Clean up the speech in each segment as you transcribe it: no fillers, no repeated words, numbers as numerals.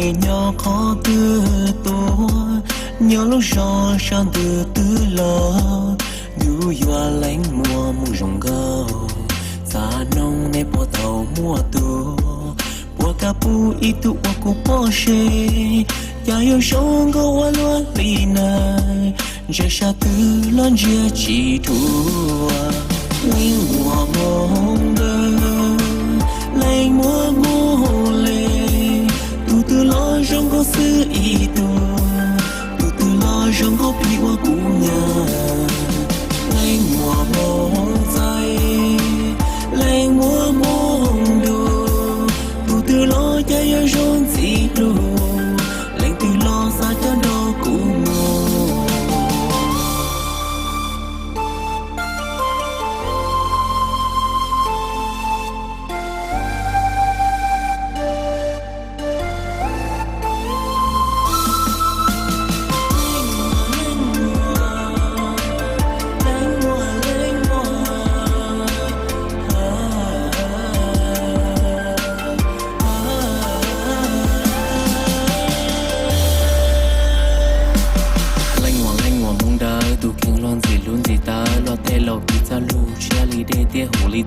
ngày nhỏ khó từ tổ nhớ lúc gió sang từ lo dù dọa lạnh mùa mùng rồng gâu xa nông nè bỏ tàu mùa tu bỏ cả pu ít tu bỏ cụ bỏ xe ya yêu sông có hoa loa lì này giờ xa từ lon chia chỉ thua linh mùa mong đời lạnh mùa mùa lệ tu lo trong có sự ý tu lo trong có bị qua cùng nhà lạnh mùa mong dài lạnh mùa mong đồ tu lo cho yêu trong gì đồ lạnh tu lo xa cho đâu cùng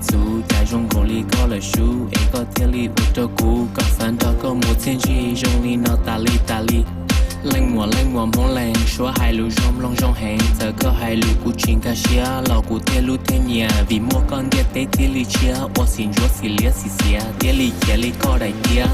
chú在中国里考了书，一个天里我的鼓，高三到个目前去，用力闹大力大力。冷我梦冷，说海路容龙容行，这个海路古今开些，老古天路天年，vì mua con địa tế địa lý chia，我心若是烈是些，địa lý高大点。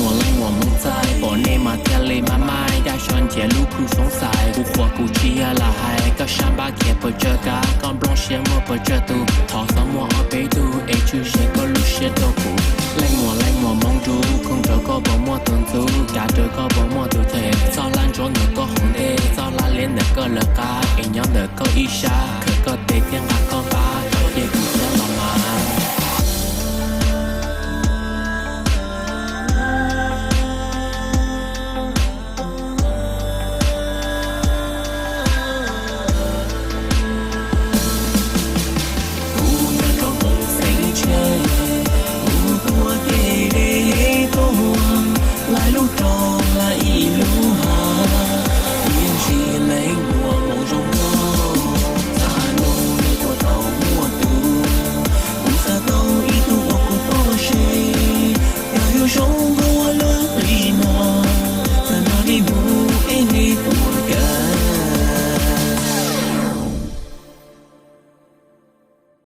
冷我梦在，bỏ nê mà theo lê mà mai đã chọn chia lũ khu sống sai, khu khoa khu chia là hai, các sáng ba kia bờ chờ cả, con bông xe mua bờ chờ tu, thọ sao mua ở bể tu, ai chú sẽ có lũ xe đâu cũ. Lạnh mùa mong du, không cho có bỏ mua tuần tu, cả đời có bỏ mua tu thể, sao lan cho nữa có hồn đê, sao lan lên nữa có lợn cá, ai nhóm nữa có ý xa, khởi có tê tiếng ngạc có ba, có dễ cũng sẽ lòng mà. Trong